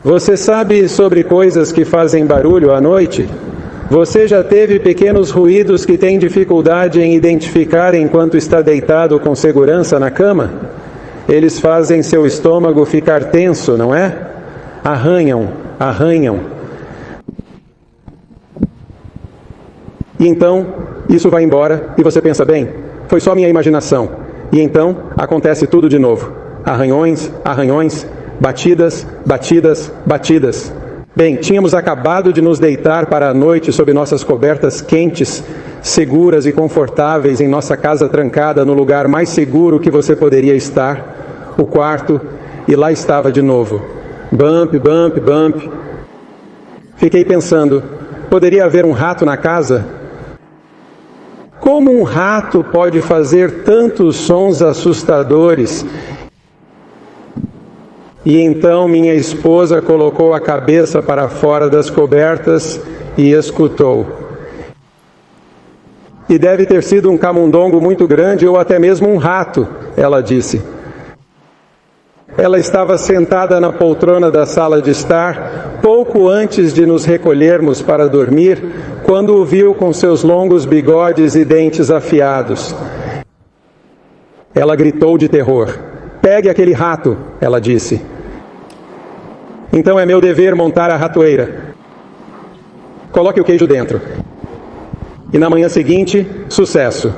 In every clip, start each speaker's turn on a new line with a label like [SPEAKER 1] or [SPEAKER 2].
[SPEAKER 1] Você sabe sobre coisas que fazem barulho à noite? Você já teve pequenos ruídos que tem dificuldade em identificar enquanto está deitado com segurança na cama? Eles fazem seu estômago ficar tenso, não é? Arranham, arranham. E então, isso vai embora e você pensa, bem, foi só minha imaginação. E então, acontece tudo de novo. Arranhões, arranhões, batidas, batidas, batidas. Bem, tínhamos acabado de nos deitar para a noite sob nossas cobertas quentes, seguras e confortáveis em nossa casa trancada no lugar mais seguro que você poderia estar, o quarto, e lá estava de novo. Bump, bump, bump. Fiquei pensando, poderia haver um rato na casa? Como um rato pode fazer tantos sons assustadores? E então minha esposa colocou a cabeça para fora das cobertas e escutou. E deve ter sido um camundongo muito grande ou até mesmo um rato, ela disse. Ela estava sentada na poltrona da sala de estar, pouco antes de nos recolhermos para dormir, quando o viu com seus longos bigodes e dentes afiados. Ela gritou de terror. Pegue aquele rato, ela disse. Então é meu dever montar a ratoeira. Coloque o queijo dentro. E na manhã seguinte, sucesso.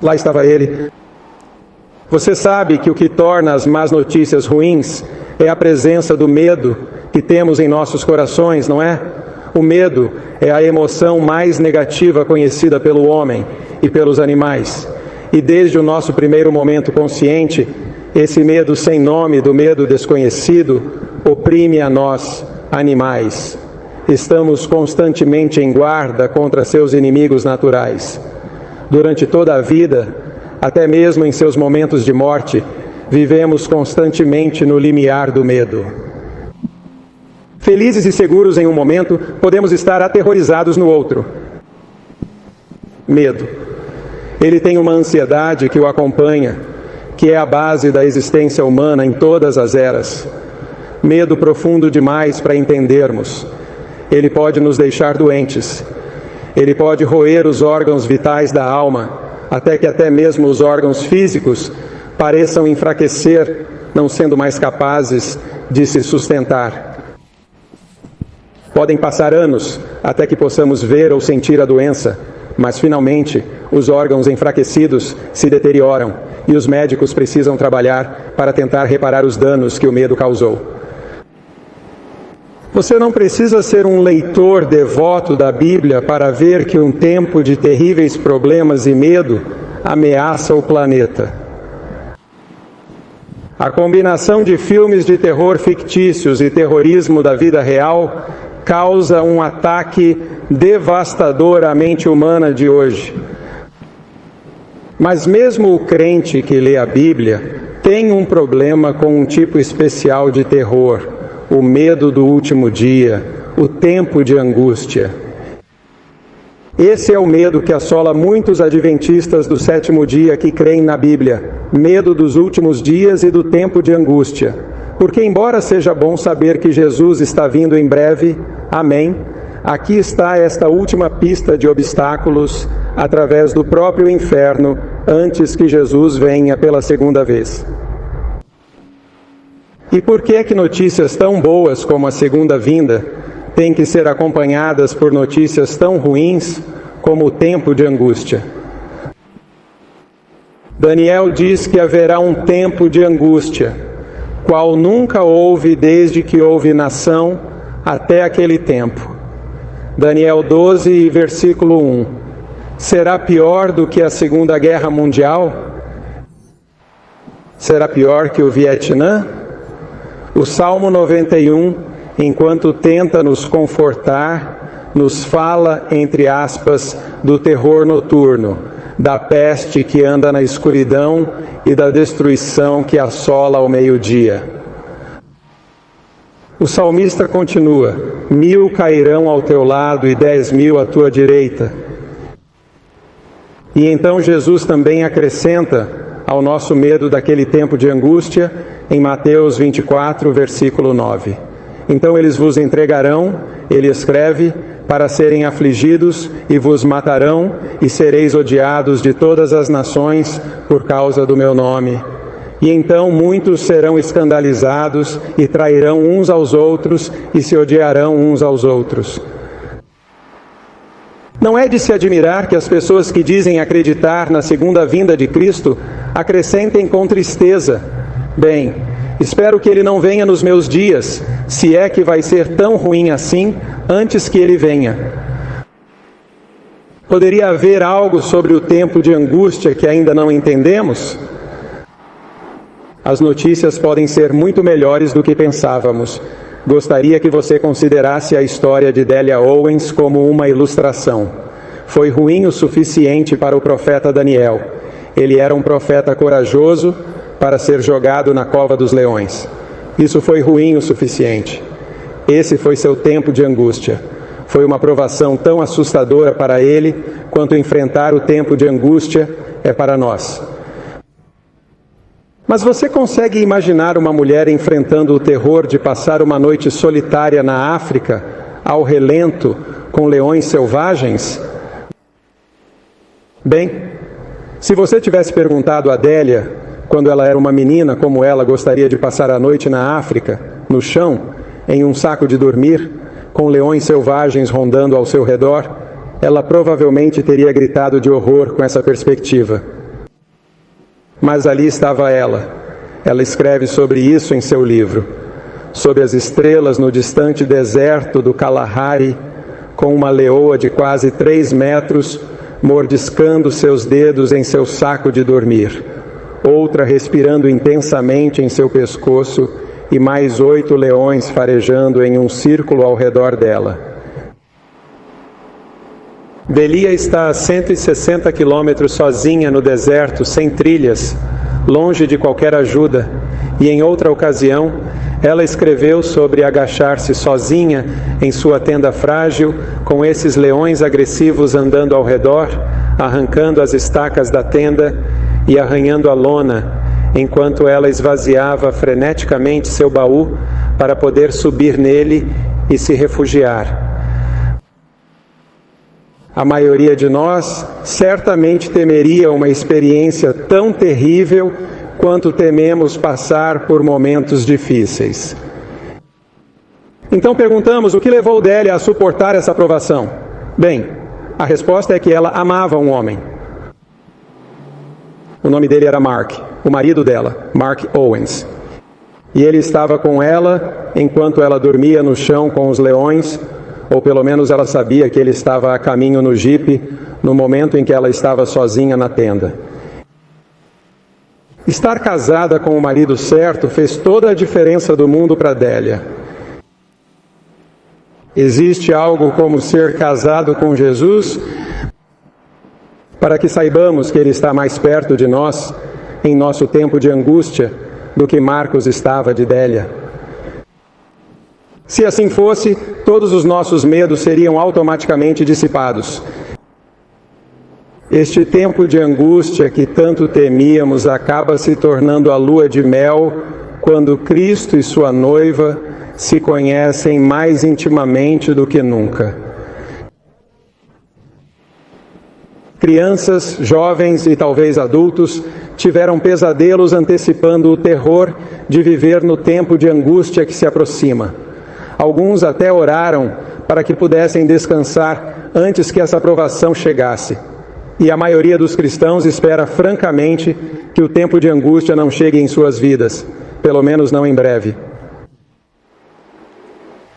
[SPEAKER 1] Lá estava ele. Você sabe que o que torna as más notícias ruins é a presença do medo que temos em nossos corações, não é? O medo é a emoção mais negativa conhecida pelo homem e pelos animais. E desde o nosso primeiro momento consciente, esse medo sem nome do medo desconhecido oprime a nós, animais. Estamos constantemente em guarda contra seus inimigos naturais. Durante toda a vida, até mesmo em seus momentos de morte, vivemos constantemente no limiar do medo. Felizes e seguros em um momento, podemos estar aterrorizados no outro. Medo. Ele tem uma ansiedade que o acompanha, que é a base da existência humana em todas as eras. Medo profundo demais para entendermos. Ele pode nos deixar doentes. Ele pode roer os órgãos vitais da alma, até que até mesmo os órgãos físicos pareçam enfraquecer, não sendo mais capazes de se sustentar. Podem passar anos até que possamos ver ou sentir a doença, mas finalmente os órgãos enfraquecidos se deterioram e os médicos precisam trabalhar para tentar reparar os danos que o medo causou. Você não precisa ser um leitor devoto da Bíblia para ver que um tempo de terríveis problemas e medo ameaça o planeta. A combinação de filmes de terror fictícios e terrorismo da vida real causa um ataque devastador à mente humana de hoje. Mas mesmo o crente que lê a Bíblia tem um problema com um tipo especial de terror, o medo do último dia, o tempo de angústia. Esse é o medo que assola muitos adventistas do sétimo dia que creem na Bíblia, medo dos últimos dias e do tempo de angústia. Porque embora seja bom saber que Jesus está vindo em breve, amém, aqui está esta última pista de obstáculos através do próprio inferno antes que Jesus venha pela segunda vez. E por que notícias tão boas como a segunda vinda têm que ser acompanhadas por notícias tão ruins como o tempo de angústia? Daniel diz que haverá um tempo de angústia, qual nunca houve desde que houve nação até aquele tempo. Daniel 12, versículo 1. Será pior do que a Segunda Guerra Mundial? Será pior que o Vietnã? O Salmo 91, enquanto tenta nos confortar, nos fala, entre aspas, do terror noturno, da peste que anda na escuridão e da destruição que assola ao meio-dia. O salmista continua: 1000 cairão ao teu lado e 10.000 à tua direita. E então Jesus também acrescenta ao nosso medo daquele tempo de angústia em Mateus 24, versículo 9. Então eles vos entregarão, ele escreve, para serem afligidos, e vos matarão, e sereis odiados de todas as nações por causa do meu nome. E então muitos serão escandalizados, e trairão uns aos outros, e se odiarão uns aos outros. Não é de se admirar que as pessoas que dizem acreditar na segunda vinda de Cristo acrescentem com tristeza: bem, espero que ele não venha nos meus dias, se é que vai ser tão ruim assim, antes que ele venha. Poderia haver algo sobre o tempo de angústia que ainda não entendemos? As notícias podem ser muito melhores do que pensávamos. Gostaria que você considerasse a história de Delia Owens como uma ilustração. Foi ruim o suficiente para o profeta Daniel. Ele era um profeta corajoso para ser jogado na cova dos leões. Isso foi ruim o suficiente. Esse foi seu tempo de angústia. Foi uma provação tão assustadora para ele, quanto enfrentar o tempo de angústia é para nós. Mas você consegue imaginar uma mulher enfrentando o terror de passar uma noite solitária na África, ao relento, com leões selvagens? Bem, se você tivesse perguntado a Délia, quando ela era uma menina, como ela gostaria de passar a noite na África, no chão, em um saco de dormir, com leões selvagens rondando ao seu redor, ela provavelmente teria gritado de horror com essa perspectiva. Mas ali estava ela. Ela escreve sobre isso em seu livro. Sob as estrelas no distante deserto do Kalahari, com uma leoa de quase 3 metros, mordiscando seus dedos em seu saco de dormir. Outra respirando intensamente em seu pescoço e mais 8 leões farejando em um círculo ao redor dela. Delia está a 160 quilômetros sozinha no deserto, sem trilhas, longe de qualquer ajuda, e em outra ocasião, ela escreveu sobre agachar-se sozinha em sua tenda frágil, com esses leões agressivos andando ao redor, arrancando as estacas da tenda e arranhando a lona, enquanto ela esvaziava freneticamente seu baú para poder subir nele e se refugiar. A maioria de nós certamente temeria uma experiência tão terrível quanto tememos passar por momentos difíceis. Então perguntamos o que levou Délia a suportar essa provação. Bem, a resposta é que ela amava um homem. O nome dele era Mark, o marido dela, Mark Owens. E ele estava com ela enquanto ela dormia no chão com os leões, ou pelo menos ela sabia que ele estava a caminho no jipe, no momento em que ela estava sozinha na tenda. Estar casada com o marido certo fez toda a diferença do mundo para Délia. Existe algo como ser casado com Jesus? Para que saibamos que Ele está mais perto de nós, em nosso tempo de angústia, do que Marcos estava de Délia. Se assim fosse, todos os nossos medos seriam automaticamente dissipados. Este tempo de angústia que tanto temíamos acaba se tornando a lua de mel quando Cristo e sua noiva se conhecem mais intimamente do que nunca. Crianças, jovens e talvez adultos tiveram pesadelos antecipando o terror de viver no tempo de angústia que se aproxima. Alguns até oraram para que pudessem descansar antes que essa provação chegasse. E a maioria dos cristãos espera francamente que o tempo de angústia não chegue em suas vidas, pelo menos não em breve.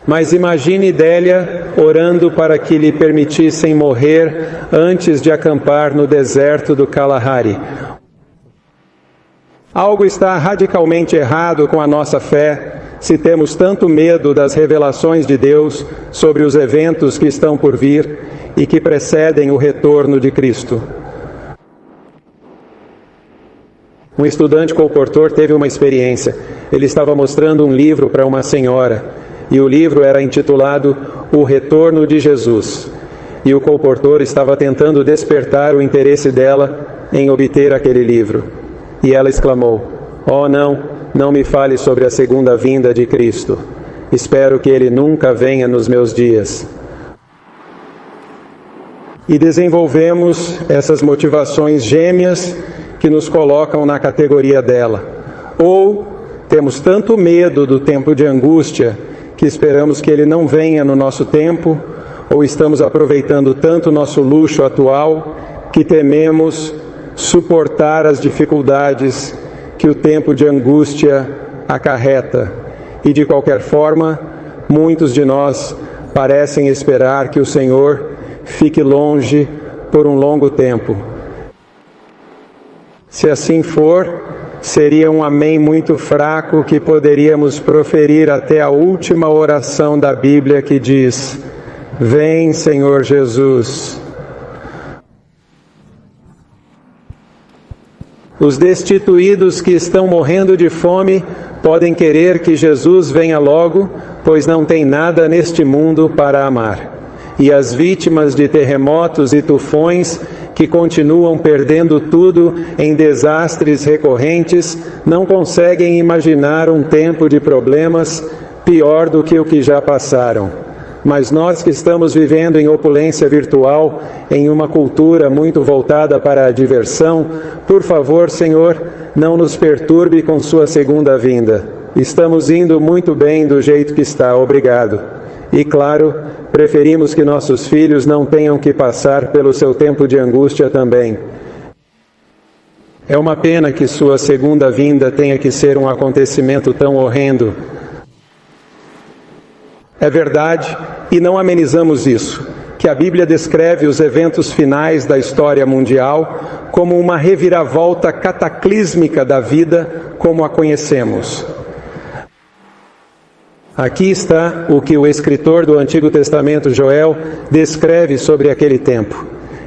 [SPEAKER 1] Mas imagine Délia orando para que lhe permitissem morrer antes de acampar no deserto do Kalahari. Algo está radicalmente errado com a nossa fé se temos tanto medo das revelações de Deus sobre os eventos que estão por vir e que precedem o retorno de Cristo. Um estudante colportor teve uma experiência. Ele estava mostrando um livro para uma senhora, e o livro era intitulado O Retorno de Jesus. E o colportor estava tentando despertar o interesse dela em obter aquele livro. E ela exclamou: "Oh não, não me fale sobre a segunda vinda de Cristo. Espero que Ele nunca venha nos meus dias. E desenvolvemos essas motivações gêmeas que nos colocam na categoria dela. Ou temos tanto medo do tempo de angústia que esperamos que ele não venha no nosso tempo, ou estamos aproveitando tanto o nosso luxo atual que tememos suportar as dificuldades que o tempo de angústia acarreta. E de qualquer forma, muitos de nós parecem esperar que o Senhor fique longe por um longo tempo. Se assim for, seria um amém muito fraco que poderíamos proferir até a última oração da Bíblia que diz: Vem, Senhor Jesus. Os destituídos que estão morrendo de fome podem querer que Jesus venha logo, pois não tem nada neste mundo para amar. E as vítimas de terremotos e tufões que continuam perdendo tudo em desastres recorrentes não conseguem imaginar um tempo de problemas pior do que o que já passaram. Mas nós que estamos vivendo em opulência virtual, em uma cultura muito voltada para a diversão, por favor, Senhor, não nos perturbe com sua segunda vinda. Estamos indo muito bem do jeito que está, obrigado. E claro, preferimos que nossos filhos não tenham que passar pelo seu tempo de angústia também. É uma pena que sua segunda vinda tenha que ser um acontecimento tão horrendo. É verdade, e não amenizamos isso, que a Bíblia descreve os eventos finais da história mundial como uma reviravolta cataclísmica da vida como a conhecemos. Aqui está o que o escritor do Antigo Testamento, Joel, descreve sobre aquele tempo.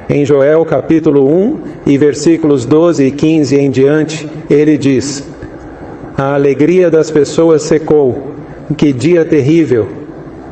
[SPEAKER 1] Em Joel capítulo 1 e versículos 12 e 15 em diante, ele diz: A alegria das pessoas secou, que dia terrível!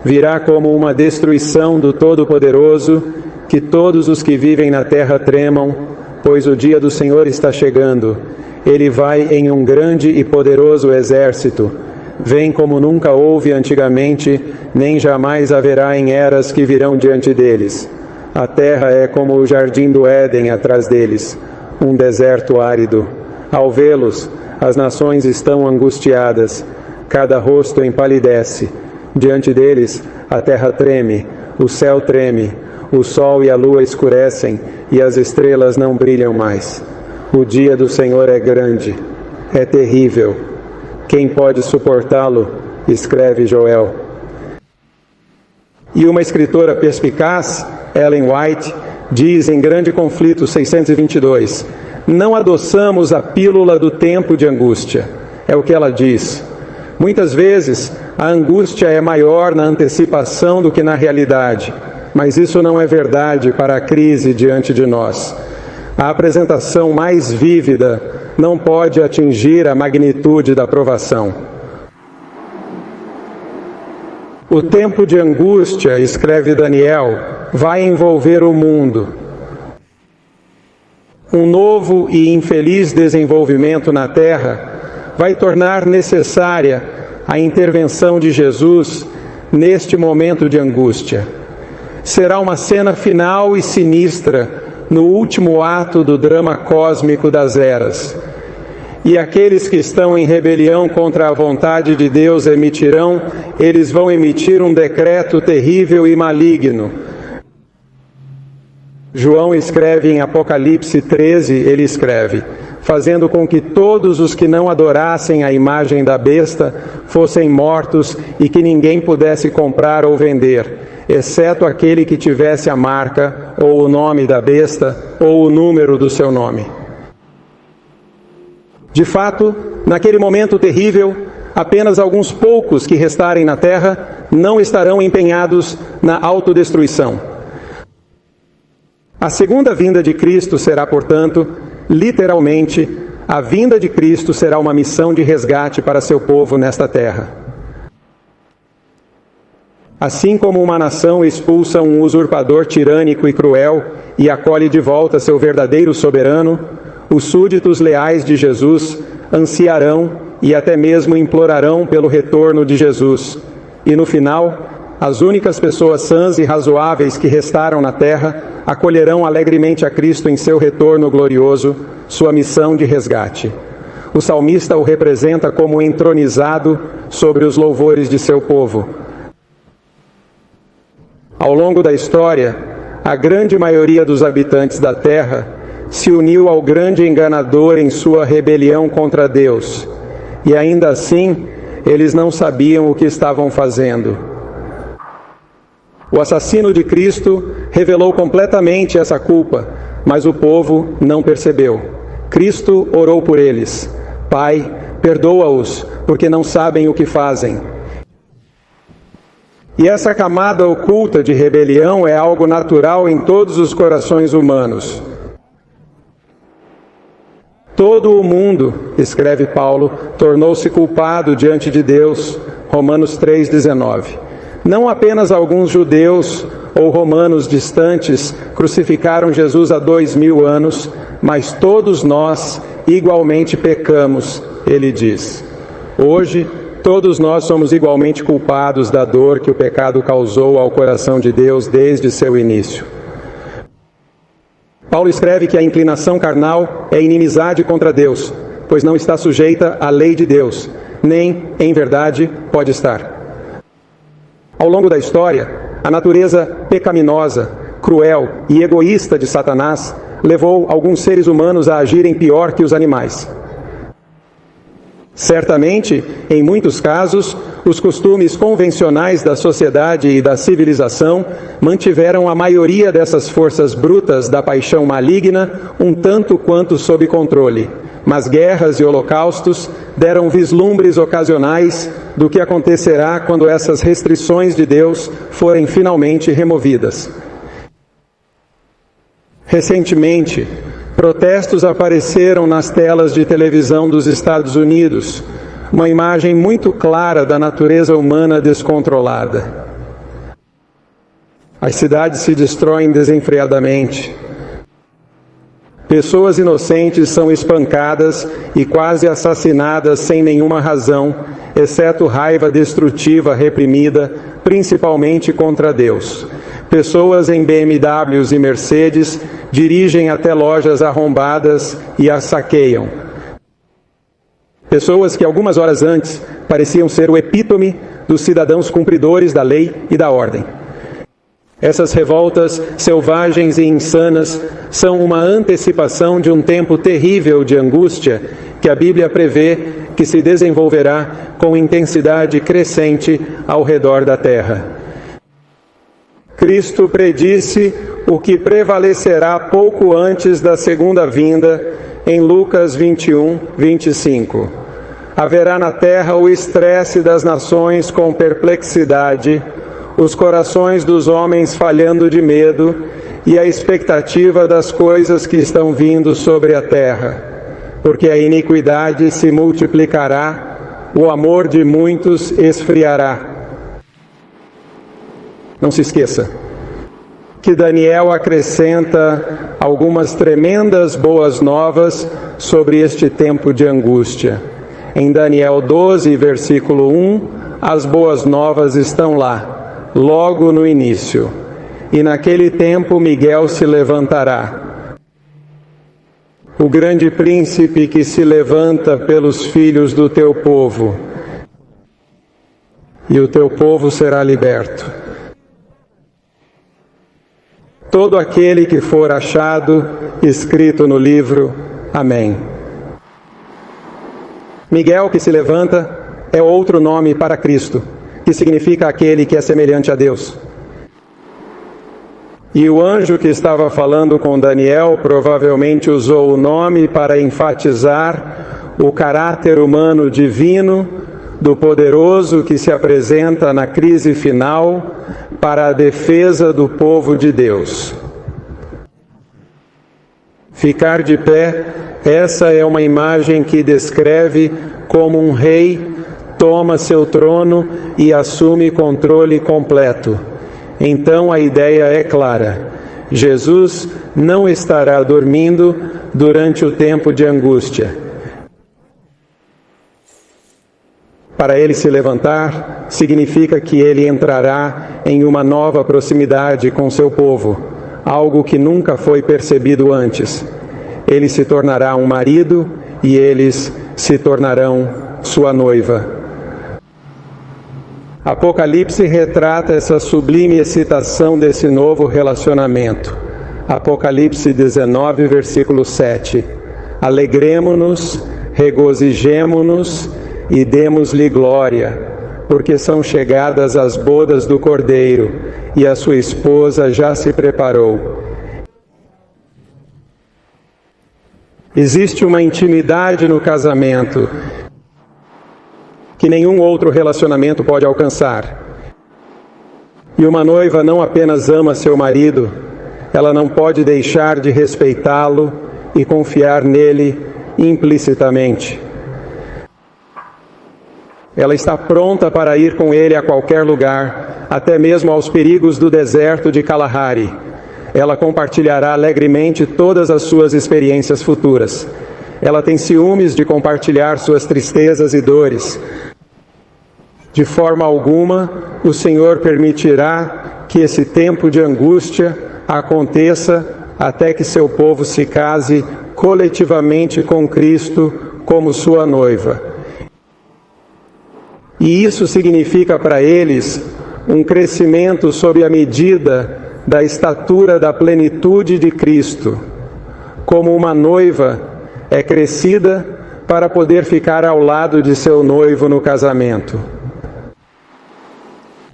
[SPEAKER 1] Virá como uma destruição do Todo-Poderoso, que todos os que vivem na terra tremam, pois o dia do Senhor está chegando. Ele vai em um grande e poderoso exército. Vem como nunca houve antigamente, nem jamais haverá em eras que virão diante deles. A terra é como o jardim do Éden atrás deles, um deserto árido. Ao vê-los, as nações estão angustiadas, cada rosto empalidece. Diante deles, a terra treme, o céu treme, o sol e a lua escurecem e as estrelas não brilham mais. O dia do Senhor é grande, é terrível. Quem pode suportá-lo? Escreve Joel. E uma escritora perspicaz, Ellen White, diz em Grande Conflito 622, não adoçamos a pílula do tempo de angústia. É o que ela diz. Muitas vezes, a angústia é maior na antecipação do que na realidade, mas isso não é verdade para a crise diante de nós. A apresentação mais vívida não pode atingir a magnitude da provação. O tempo de angústia, escreve Daniel, vai envolver o mundo. Um novo e infeliz desenvolvimento na Terra vai tornar necessária a intervenção de Jesus neste momento de angústia. Será uma cena final e sinistra no último ato do drama cósmico das eras. E aqueles que estão em rebelião contra a vontade de Deus eles vão emitir um decreto terrível e maligno. João escreve em Apocalipse 13, ele escreve: fazendo com que todos os que não adorassem a imagem da besta fossem mortos e que ninguém pudesse comprar ou vender, exceto aquele que tivesse a marca, ou o nome da besta, ou o número do seu nome. De fato, naquele momento terrível, apenas alguns poucos que restarem na terra não estarão empenhados na autodestruição. A segunda vinda de Cristo será, portanto, literalmente, a vinda de Cristo será uma missão de resgate para seu povo nesta terra. Assim como uma nação expulsa um usurpador tirânico e cruel e acolhe de volta seu verdadeiro soberano, os súditos leais de Jesus ansiarão e até mesmo implorarão pelo retorno de Jesus. E no final, as únicas pessoas sãs e razoáveis que restaram na terra acolherão alegremente a Cristo em seu retorno glorioso, sua missão de resgate. O salmista o representa como entronizado sobre os louvores de seu povo. Ao longo da história, a grande maioria dos habitantes da terra se uniu ao grande enganador em sua rebelião contra Deus. E ainda assim, eles não sabiam o que estavam fazendo. O assassino de Cristo revelou completamente essa culpa, mas o povo não percebeu. Cristo orou por eles. Pai, perdoa-os, porque não sabem o que fazem. E essa camada oculta de rebelião é algo natural em todos os corações humanos. Todo o mundo, escreve Paulo, tornou-se culpado diante de Deus, Romanos 3,19. Não apenas alguns judeus ou romanos distantes crucificaram Jesus há 2000 anos, mas todos nós igualmente pecamos, ele diz. Hoje, todos nós somos igualmente culpados da dor que o pecado causou ao coração de Deus desde seu início. Paulo escreve que a inclinação carnal é inimizade contra Deus, pois não está sujeita à lei de Deus, nem, em verdade, pode estar. Ao longo da história, a natureza pecaminosa, cruel e egoísta de Satanás levou alguns seres humanos a agirem pior que os animais. Certamente, em muitos casos, os costumes convencionais da sociedade e da civilização mantiveram a maioria dessas forças brutas da paixão maligna um tanto quanto sob controle. Mas guerras e holocaustos deram vislumbres ocasionais do que acontecerá quando essas restrições de Deus forem finalmente removidas. Recentemente, protestos apareceram nas telas de televisão dos Estados Unidos, uma imagem muito clara da natureza humana descontrolada. As cidades se destroem desenfreadamente. Pessoas inocentes são espancadas e quase assassinadas sem nenhuma razão, exceto raiva destrutiva reprimida, principalmente contra Deus. Pessoas em BMWs e Mercedes dirigem até lojas arrombadas e as saqueiam. Pessoas que algumas horas antes pareciam ser o epítome dos cidadãos cumpridores da lei e da ordem. Essas revoltas selvagens e insanas são uma antecipação de um tempo terrível de angústia que a Bíblia prevê que se desenvolverá com intensidade crescente ao redor da terra. Cristo predisse o que prevalecerá pouco antes da segunda vinda, em Lucas 21, 25. Haverá na terra o estresse das nações com perplexidade, os corações dos homens falhando de medo e a expectativa das coisas que estão vindo sobre a terra, porque a iniquidade se multiplicará, o amor de muitos esfriará. Não se esqueça que Daniel acrescenta algumas tremendas boas novas sobre este tempo de angústia. Em Daniel 12, versículo 1, as boas novas estão lá, logo no início. E naquele tempo Miguel se levantará, o grande príncipe que se levanta pelos filhos do teu povo, e o teu povo será liberto. Todo aquele que for achado escrito no livro. Amém. Miguel, que se levanta, é outro nome para Cristo, que significa aquele que é semelhante a Deus. E o anjo que estava falando com Daniel provavelmente usou o nome para enfatizar o caráter humano divino do poderoso que se apresenta na crise final para a defesa do povo de Deus. Ficar de pé, essa é uma imagem que descreve como um rei toma seu trono e assume controle completo. Então a ideia é clara: Jesus não estará dormindo durante o tempo de angústia. Para ele se levantar, significa que ele entrará em uma nova proximidade com seu povo, algo que nunca foi percebido antes. Ele se tornará um marido e eles se tornarão sua noiva. Apocalipse retrata essa sublime excitação desse novo relacionamento. Apocalipse 19, versículo 7. Alegremo-nos, regozijemo-nos e demos-lhe glória, porque são chegadas as bodas do Cordeiro, e a sua esposa já se preparou. Existe uma intimidade no casamento que nenhum outro relacionamento pode alcançar. E uma noiva não apenas ama seu marido, ela não pode deixar de respeitá-lo e confiar nele implicitamente. Ela está pronta para ir com ele a qualquer lugar, até mesmo aos perigos do deserto de Kalahari. Ela compartilhará alegremente todas as suas experiências futuras. Ela tem ciúmes de compartilhar suas tristezas e dores. De forma alguma, o Senhor permitirá que esse tempo de angústia aconteça até que seu povo se case coletivamente com Cristo como sua noiva. E isso significa para eles um crescimento sob a medida da estatura da plenitude de Cristo, como uma noiva é crescida para poder ficar ao lado de seu noivo no casamento.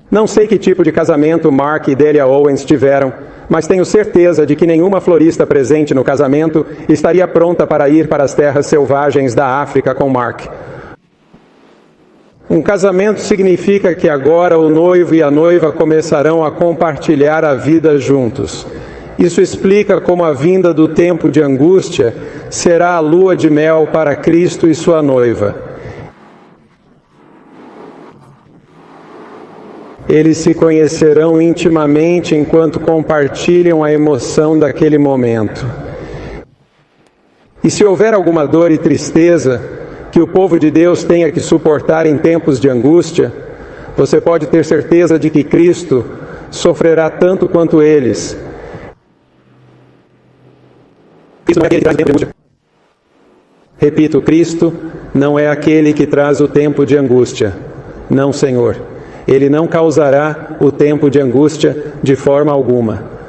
[SPEAKER 1] Não sei que tipo de casamento Mark e Delia Owens tiveram, mas tenho certeza de que nenhuma florista presente no casamento estaria pronta para ir para as terras selvagens da África com Mark. Um casamento significa que agora o noivo e a noiva começarão a compartilhar a vida juntos. Isso explica como a vinda do tempo de angústia será a lua de mel para Cristo e sua noiva. Eles se conhecerão intimamente enquanto compartilham a emoção daquele momento. E se houver alguma dor e tristeza que o povo de Deus tenha que suportar em tempos de angústia, você pode ter certeza de que Cristo sofrerá tanto quanto eles. Repito, Cristo não é aquele que traz o tempo de angústia. Não, Senhor. Ele não causará o tempo de angústia de forma alguma.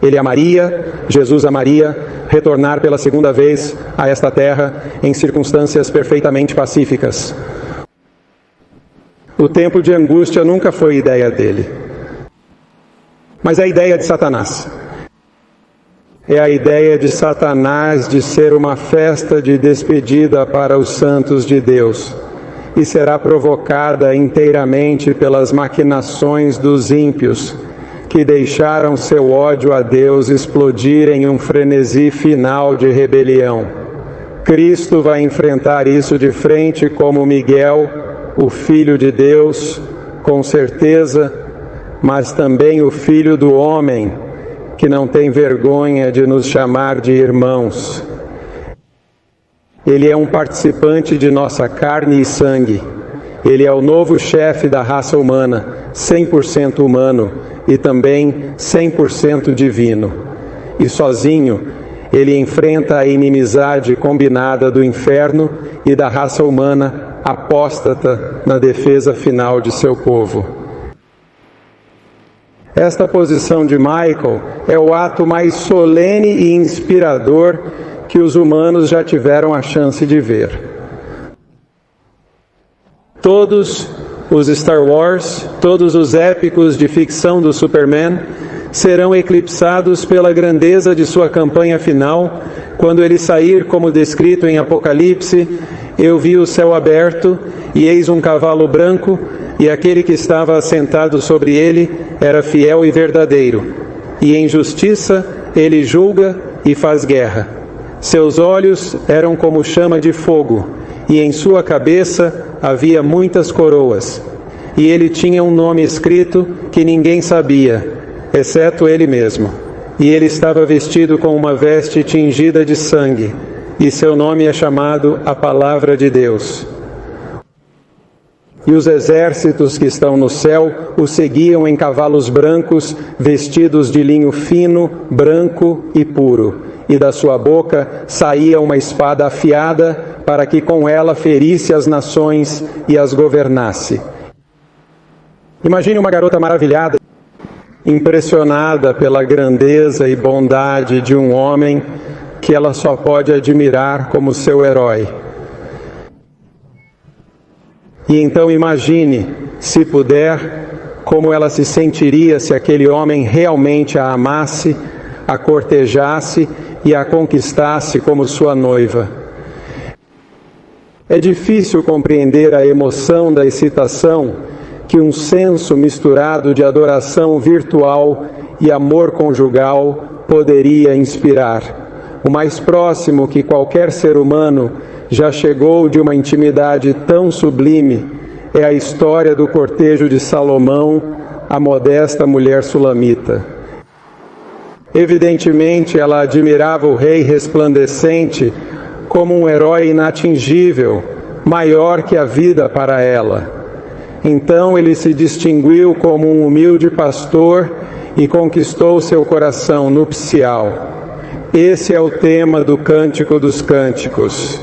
[SPEAKER 1] Ele amaria, Jesus amaria, retornar pela segunda vez a esta terra em circunstâncias perfeitamente pacíficas. O tempo de angústia nunca foi ideia dele. Mas é a ideia de Satanás. É a ideia de Satanás de ser uma festa de despedida para os santos de Deus. E será provocada inteiramente pelas maquinações dos ímpios, que deixaram seu ódio a Deus explodir em um frenesi final de rebelião. Cristo vai enfrentar isso de frente como Miguel, o Filho de Deus, com certeza, mas também o Filho do Homem, que não tem vergonha de nos chamar de irmãos. Ele é um participante de nossa carne e sangue. Ele é o novo chefe da raça humana, 100% humano e também 100% divino. E sozinho, ele enfrenta a inimizade combinada do inferno e da raça humana apóstata na defesa final de seu povo. Esta posição de Michael é o ato mais solene e inspirador que os humanos já tiveram a chance de ver. Todos os Star Wars, todos os épicos de ficção do Superman serão eclipsados pela grandeza de sua campanha final, quando ele sair como descrito em Apocalipse: eu vi o céu aberto, e eis um cavalo branco, e aquele que estava assentado sobre ele era fiel e verdadeiro, e em justiça ele julga e faz guerra. Seus olhos eram como chama de fogo, e em sua cabeça havia muitas coroas, e ele tinha um nome escrito que ninguém sabia, exceto ele mesmo. E ele estava vestido com uma veste tingida de sangue, e seu nome é chamado a Palavra de Deus. E os exércitos que estão no céu o seguiam em cavalos brancos, vestidos de linho fino, branco e puro. E da sua boca saía uma espada afiada, para que com ela ferisse as nações e as governasse. Imagine uma garota maravilhada, impressionada pela grandeza e bondade de um homem que ela só pode admirar como seu herói. E então imagine, se puder, como ela se sentiria se aquele homem realmente a amasse, a cortejasse e a conquistasse como sua noiva. É difícil compreender a emoção da excitação que um senso misturado de adoração virtual e amor conjugal poderia inspirar. O mais próximo que qualquer ser humano já chegou de uma intimidade tão sublime é a história do cortejo de Salomão, a modesta mulher sulamita. Evidentemente, ela admirava o rei resplandecente como um herói inatingível, maior que a vida para ela. Então ele se distinguiu como um humilde pastor e conquistou seu coração nupcial. Esse é o tema do Cântico dos Cânticos.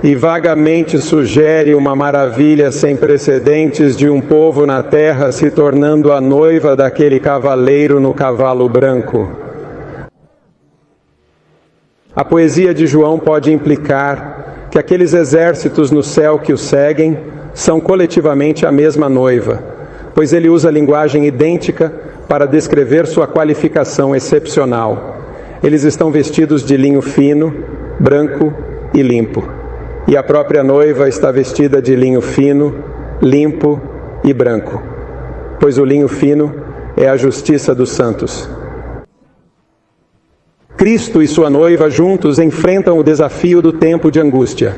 [SPEAKER 1] E vagamente sugere uma maravilha sem precedentes de um povo na terra se tornando a noiva daquele cavaleiro no cavalo branco. A poesia de João pode implicar que aqueles exércitos no céu que o seguem são coletivamente a mesma noiva, pois ele usa linguagem idêntica para descrever sua qualificação excepcional. Eles estão vestidos de linho fino, branco e limpo. E a própria noiva está vestida de linho fino, limpo e branco, pois o linho fino é a justiça dos santos. Cristo e sua noiva juntos enfrentam o desafio do tempo de angústia.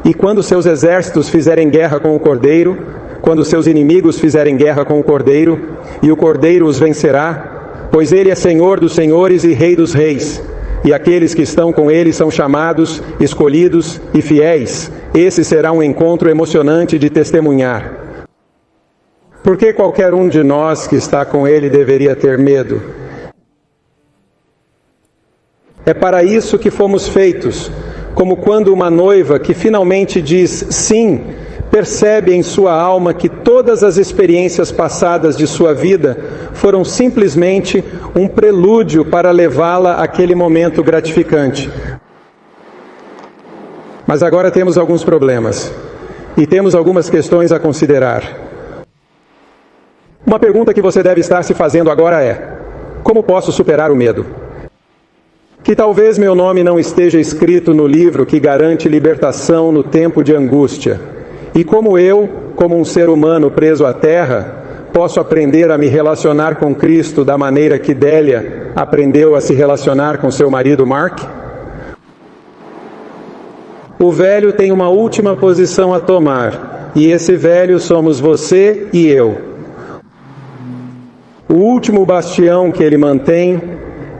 [SPEAKER 1] E quando seus exércitos fizerem guerra com o Cordeiro, quando seus inimigos fizerem guerra com o Cordeiro, e o Cordeiro os vencerá, pois ele é Senhor dos senhores e Rei dos reis, e aqueles que estão com ele são chamados, escolhidos e fiéis. Esse será um encontro emocionante de testemunhar. Por que qualquer um de nós que está com ele deveria ter medo? É para isso que fomos feitos, como quando uma noiva que finalmente diz sim, percebe em sua alma que todas as experiências passadas de sua vida foram simplesmente um prelúdio para levá-la àquele momento gratificante. Mas agora temos alguns problemas e temos algumas questões a considerar. Uma pergunta que você deve estar se fazendo agora é: como posso superar o medo? Que talvez meu nome não esteja escrito no livro que garante libertação no tempo de angústia. E como eu, como um ser humano preso à terra, posso aprender a me relacionar com Cristo da maneira que Délia aprendeu a se relacionar com seu marido Mark? O velho tem uma última posição a tomar, e esse velho somos você e eu. O último bastião que ele mantém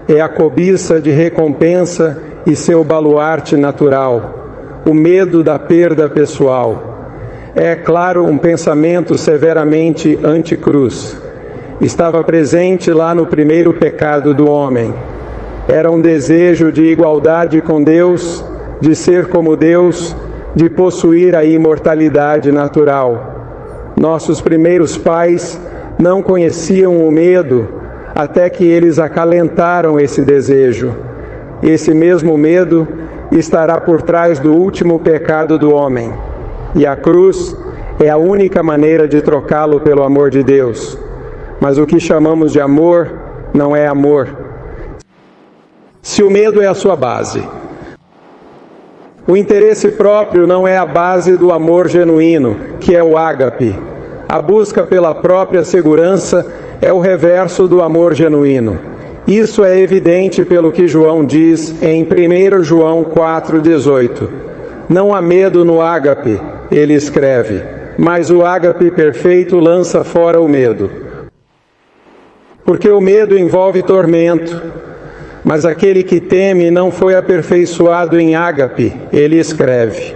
[SPEAKER 1] é a cobiça de recompensa e seu baluarte natural, o medo da perda pessoal. É, claro, um pensamento severamente anticruz. Estava presente lá no primeiro pecado do homem. Era um desejo de igualdade com Deus, de ser como Deus, de possuir a imortalidade natural. Nossos primeiros pais não conheciam o medo até que eles acalentaram esse desejo. Esse mesmo medo estará por trás do último pecado do homem. E a cruz é a única maneira de trocá-lo pelo amor de Deus. Mas o que chamamos de amor não é amor. Se o medo é a sua base, o interesse próprio não é a base do amor genuíno, que é o ágape. A busca pela própria segurança é o reverso do amor genuíno. Isso é evidente pelo que João diz em 1 João 4,18. Não há medo no ágape, ele escreve, mas o ágape perfeito lança fora o medo. Porque o medo envolve tormento, mas aquele que teme não foi aperfeiçoado em ágape, ele escreve.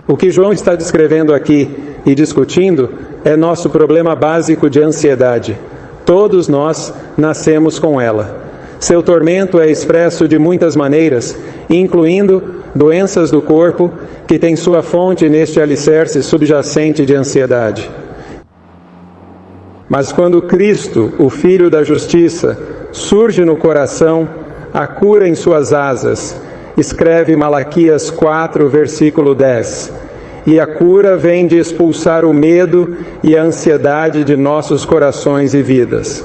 [SPEAKER 1] O que João está descrevendo aqui e discutindo é nosso problema básico de ansiedade. Todos nós nascemos com ela. Seu tormento é expresso de muitas maneiras, incluindo doenças do corpo, que tem sua fonte neste alicerce subjacente de ansiedade. Mas quando Cristo, o Filho da Justiça, surge no coração, a cura em suas asas, escreve Malaquias 4, versículo 10. E a cura vem de expulsar o medo e a ansiedade de nossos corações e vidas.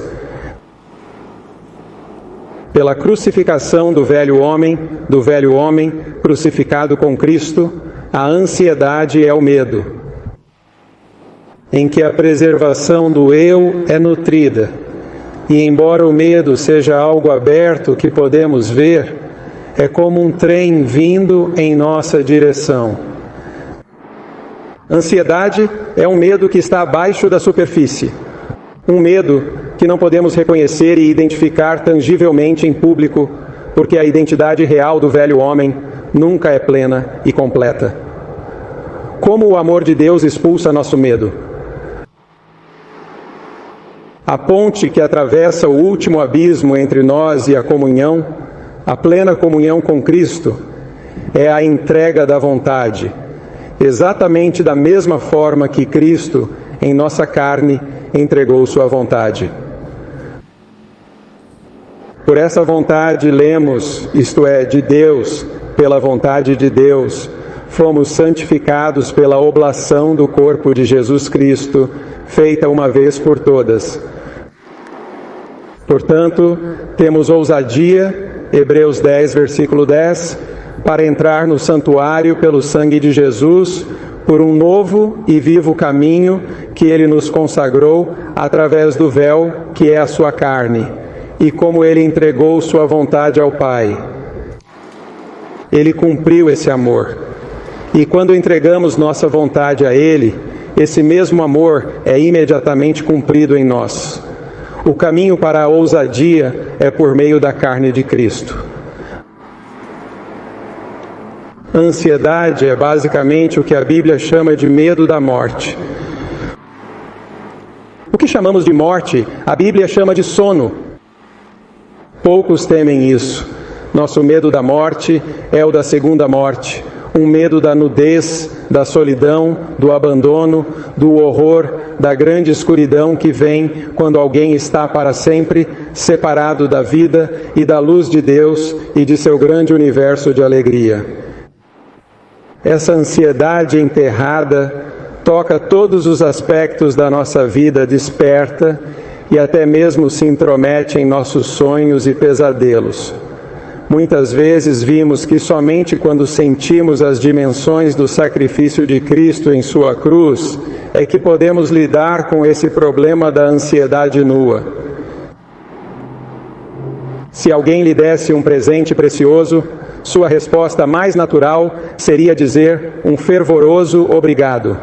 [SPEAKER 1] Pela crucificação do velho homem crucificado com Cristo, a ansiedade é o medo, em que a preservação do eu é nutrida. E embora o medo seja algo aberto que podemos ver, é como um trem vindo em nossa direção. Ansiedade é um medo que está abaixo da superfície. Um medo que não podemos reconhecer e identificar tangivelmente em público, porque a identidade real do velho homem nunca é plena e completa. Como o amor de Deus expulsa nosso medo? A ponte que atravessa o último abismo entre nós e a comunhão, a plena comunhão com Cristo, é a entrega da vontade, exatamente da mesma forma que Cristo, em nossa carne, entregou sua vontade. Por essa vontade lemos, isto é, de Deus, pela vontade de Deus, fomos santificados pela oblação do corpo de Jesus Cristo, feita uma vez por todas. Portanto, temos ousadia, Hebreus 10, versículo 10, para entrar no santuário pelo sangue de Jesus, por um novo e vivo caminho que Ele nos consagrou através do véu que é a sua carne, e como Ele entregou sua vontade ao Pai. Ele cumpriu esse amor. E quando entregamos nossa vontade a Ele, esse mesmo amor é imediatamente cumprido em nós. O caminho para a ousadia é por meio da carne de Cristo. A ansiedade é basicamente o que a Bíblia chama de medo da morte. O que chamamos de morte, a Bíblia chama de sono. Poucos temem isso. Nosso medo da morte é o da segunda morte. Um medo da nudez, da solidão, do abandono, do horror, da grande escuridão que vem quando alguém está para sempre separado da vida e da luz de Deus e de seu grande universo de alegria. Essa ansiedade enterrada toca todos os aspectos da nossa vida desperta e até mesmo se intromete em nossos sonhos e pesadelos. Muitas vezes vimos que somente quando sentimos as dimensões do sacrifício de Cristo em sua cruz é que podemos lidar com esse problema da ansiedade nua. Se alguém lhe desse um presente precioso, sua resposta mais natural seria dizer um fervoroso obrigado.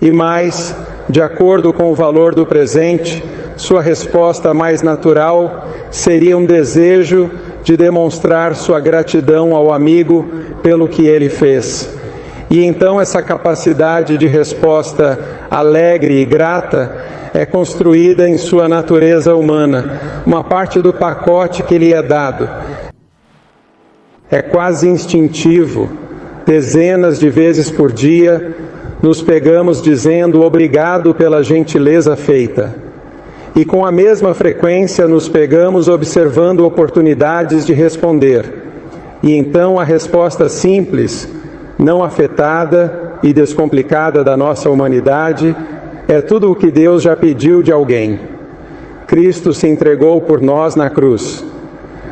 [SPEAKER 1] E mais, de acordo com o valor do presente, sua resposta mais natural seria um desejo de demonstrar sua gratidão ao amigo pelo que ele fez. E então essa capacidade de resposta alegre e grata é construída em sua natureza humana, uma parte do pacote que lhe é dado. É quase instintivo. Dezenas de vezes por dia, nos pegamos dizendo obrigado pela gentileza feita. E com a mesma frequência nos pegamos observando oportunidades de responder. E então a resposta simples, não afetada e descomplicada da nossa humanidade, é tudo o que Deus já pediu de alguém. Cristo se entregou por nós na cruz.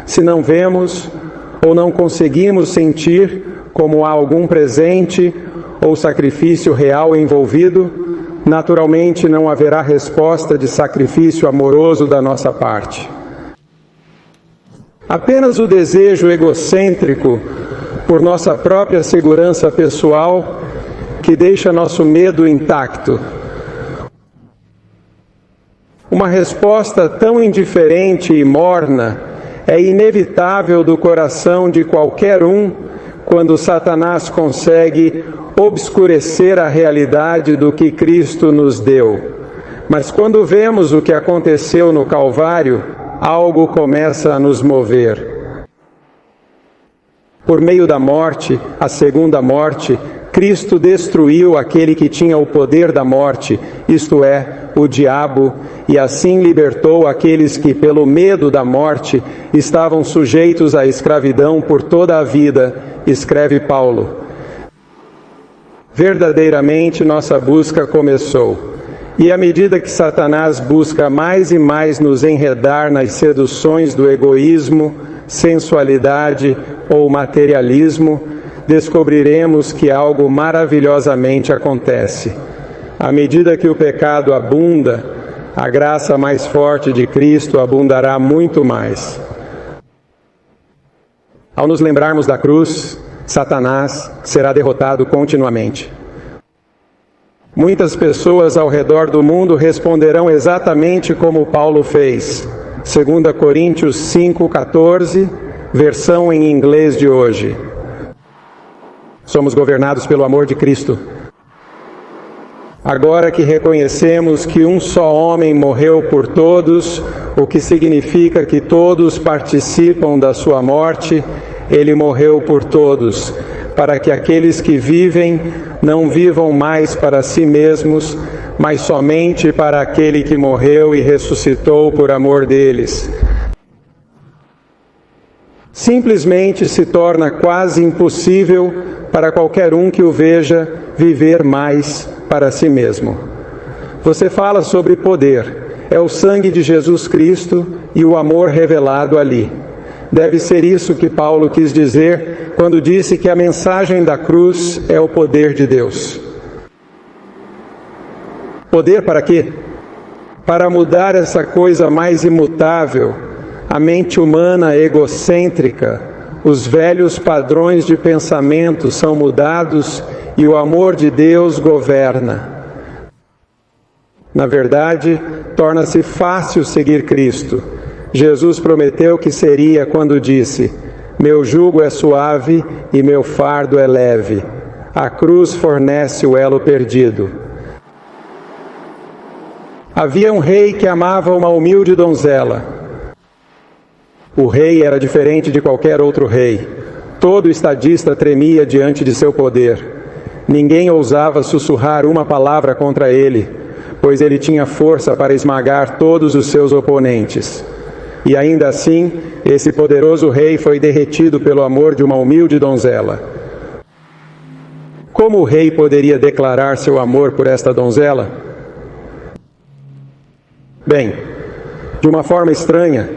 [SPEAKER 1] Se não vemos ou não conseguimos sentir como há algum presente ou sacrifício real envolvido, naturalmente não haverá resposta de sacrifício amoroso da nossa parte. Apenas o desejo egocêntrico por nossa própria segurança pessoal que deixa nosso medo intacto. Uma resposta tão indiferente e morna é inevitável do coração de qualquer um quando Satanás consegue obscurecer a realidade do que Cristo nos deu. Mas quando vemos o que aconteceu no Calvário, algo começa a nos mover. Por meio da morte, a segunda morte, Cristo destruiu aquele que tinha o poder da morte, isto é, o diabo, e assim libertou aqueles que, pelo medo da morte, estavam sujeitos à escravidão por toda a vida, escreve Paulo. Verdadeiramente nossa busca começou. E à medida que Satanás busca mais e mais nos enredar nas seduções do egoísmo, sensualidade ou materialismo, descobriremos que algo maravilhosamente acontece. À medida que o pecado abunda, a graça mais forte de Cristo abundará muito mais. Ao nos lembrarmos da cruz, Satanás será derrotado continuamente. Muitas pessoas ao redor do mundo responderão exatamente como Paulo fez. 2 Coríntios 5,14, versão em inglês de hoje. Somos governados pelo amor de Cristo. Agora que reconhecemos que um só homem morreu por todos, o que significa que todos participam da sua morte, ele morreu por todos, para que aqueles que vivem não vivam mais para si mesmos, mas somente para aquele que morreu e ressuscitou por amor deles. Simplesmente se torna quase impossível para qualquer um que o veja viver mais para si mesmo. Você fala sobre poder, é o sangue de Jesus Cristo e o amor revelado ali. Deve ser isso que Paulo quis dizer quando disse que a mensagem da cruz é o poder de Deus. Poder para quê? Para mudar essa coisa mais imutável, a mente humana egocêntrica. Os velhos padrões de pensamento são mudados e o amor de Deus governa. Na verdade, torna-se fácil seguir Cristo. Jesus prometeu que seria quando disse: meu jugo é suave e meu fardo é leve. A cruz fornece o elo perdido. Havia um rei que amava uma humilde donzela. O rei era diferente de qualquer outro rei. Todo estadista tremia diante de seu poder. Ninguém ousava sussurrar uma palavra contra ele, pois ele tinha força para esmagar todos os seus oponentes. E ainda assim, esse poderoso rei foi derretido pelo amor de uma humilde donzela. Como o rei poderia declarar seu amor por esta donzela? Bem, de uma forma estranha,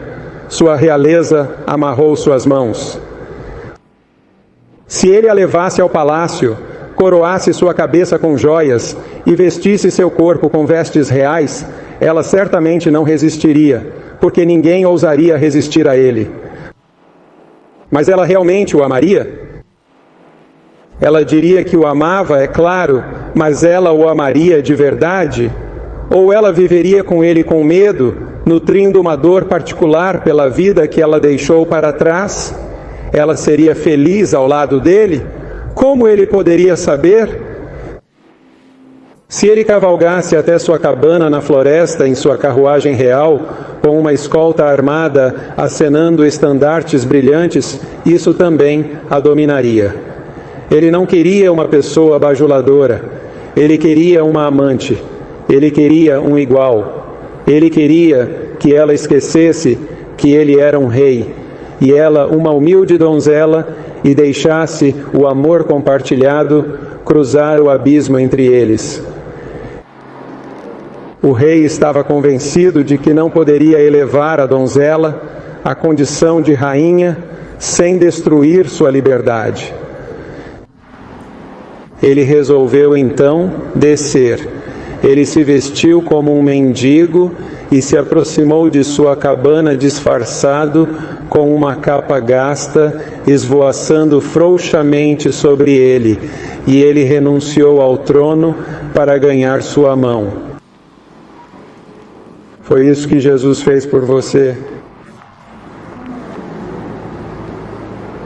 [SPEAKER 1] sua realeza amarrou suas mãos. Se ele a levasse ao palácio, coroasse sua cabeça com joias e vestisse seu corpo com vestes reais, ela certamente não resistiria, porque ninguém ousaria resistir a ele. Mas ela realmente o amaria? Ela diria que o amava, é claro, mas ela o amaria de verdade? Ou ela viveria com ele com medo, nutrindo uma dor particular pela vida que ela deixou para trás? Ela seria feliz ao lado dele? Como ele poderia saber? Se ele cavalgasse até sua cabana na floresta em sua carruagem real, com uma escolta armada acenando estandartes brilhantes, isso também a dominaria. Ele não queria uma pessoa bajuladora, ele queria uma amante, ele queria um igual, ele queria que ela esquecesse que ele era um rei, e ela uma humilde donzela, e deixasse o amor compartilhado cruzar o abismo entre eles. O rei estava convencido de que não poderia elevar a donzela à condição de rainha sem destruir sua liberdade. Ele resolveu então descer. Ele se vestiu como um mendigo e se aproximou de sua cabana disfarçado com uma capa gasta, esvoaçando frouxamente sobre ele, e ele renunciou ao trono para ganhar sua mão. Foi isso que Jesus fez por você.